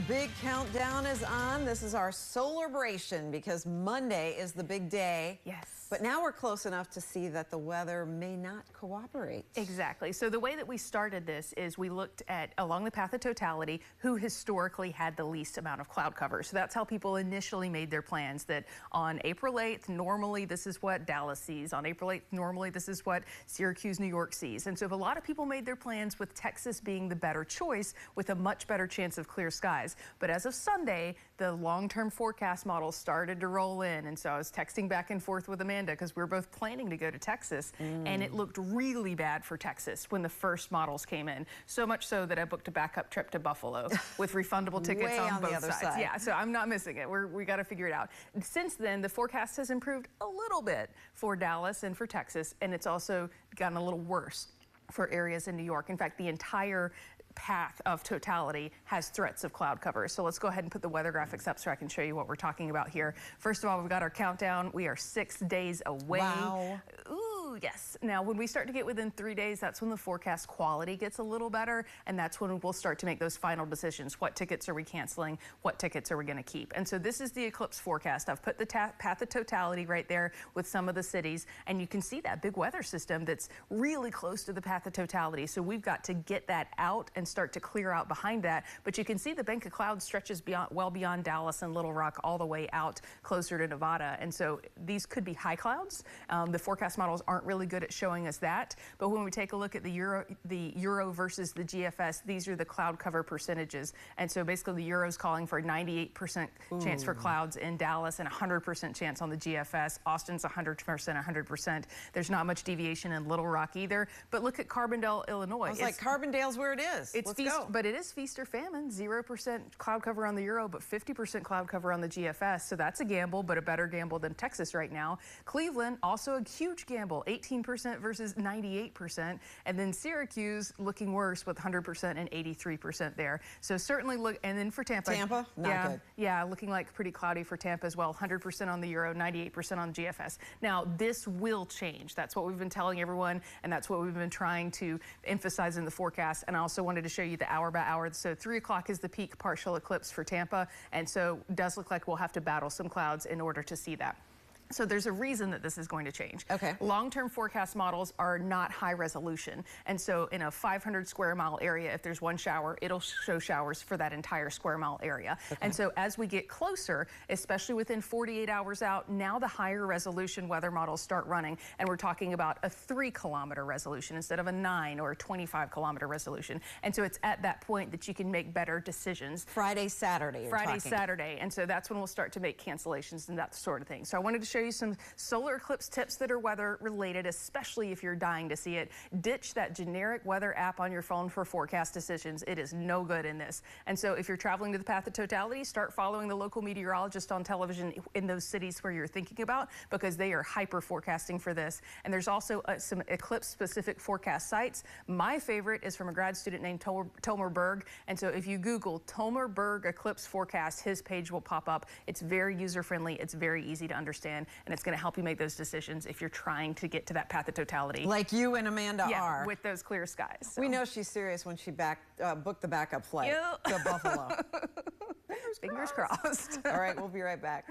the big countdown is on. This is our SOLARbration because Monday is the big day. Yes. But now we're close enough to see that the weather may not cooperate. Exactly. So the way that we started this is we looked at, along the path of totality, who historically had the least amount of cloud cover. So that's how people initially made their plans, that on April 8th, normally this is what Dallas sees. On April 8th, normally this is what Syracuse, New York sees. And so if a lot of people made their plans with Texas being the better choice with a much better chance of clear skies. But as of Sunday, the long-term forecast models started to roll in. And so I was texting back and forth with Amanda because we were both planning to go to Texas. And it looked really bad for Texas when the first models came in. So much so that I booked a backup trip to Buffalo with refundable tickets on both sides. Yeah, so I'm not missing it. We got to figure it out. Since then, the forecast has improved a little bit for Dallas and for Texas, and it's also gotten a little worse for areas in New York. In fact, the entire path of totality has threats of cloud cover. So let's go ahead and put the weather graphics up so I can show you what we're talking about here. First of all, we've got our countdown. We are 6 days away. Wow. Ooh, yes. Now, when we start to get within 3 days, that's when the forecast quality gets a little better, and that's when we'll start to make those final decisions. What tickets are we canceling? What tickets are we going to keep? And so this is the eclipse forecast. I've put the path of totality right there with some of the cities, and you can see that big weather system that's really close to the path of totality. So we've got to get that out and start to clear out behind that. But you can see the bank of clouds stretches well beyond Dallas and Little Rock all the way out closer to Nevada. And so these could be high clouds. The forecast models aren't really good at showing us that. But when we take a look at the Euro versus the GFS, these are the cloud cover percentages. And so basically the Euro's calling for a 98% chance for clouds in Dallas and 100% chance on the GFS. Austin's 100%, 100%. There's not much deviation in Little Rock either. But look at Carbondale, Illinois. I was like, Carbondale's where it is. It's but it is feast or famine. 0% cloud cover on the Euro, but 50% cloud cover on the GFS. So that's a gamble, but a better gamble than Texas right now. Cleveland, also a huge gamble, 18% versus 98%. And then Syracuse looking worse with 100% and 83% there. So certainly look, and then for Tampa. Tampa, not good. Yeah, looking like pretty cloudy for Tampa as well. 100% on the Euro, 98% on the GFS. Now, this will change. That's what we've been telling everyone, and that's what we've been trying to emphasize in the forecast. And I also wanted to show you the hour by hour. So 3 o'clock is the peak partial eclipse for Tampa. And so it does look like we'll have to battle some clouds in order to see that. So there's a reason that this is going to change. Okay. Long-term forecast models are not high resolution. And so in a 500 square mile area, if there's one shower, it'll show showers for that entire square mile area. Okay. And so as we get closer, especially within 48 hours out, now the higher resolution weather models start running. And we're talking about a 3-kilometer resolution instead of a 9 or a 25-kilometer resolution. And so it's at that point that you can make better decisions. Friday, Saturday. Saturday. And so that's when we'll start to make cancellations and that sort of thing. So I wanted to show you some solar eclipse tips that are weather related, especially if you're dying to see it. Ditch that generic weather app on your phone for forecast decisions. It is no good in this. And so if you're traveling to the path of totality, start following the local meteorologist on television in those cities where you're thinking about, because they are hyper forecasting for this. And there's also some eclipse specific forecast sites. My favorite is from a grad student named Tomer Berg. And so if you Google Tomer Berg eclipse forecast, his page will pop up. It's very user friendly. It's very easy to understand. And it's going to help you make those decisions if you're trying to get to that path of totality. Like you and Amanda are. With those clear skies. So. We know she's serious when she booked the backup flight to Buffalo. Fingers crossed. All right, we'll be right back.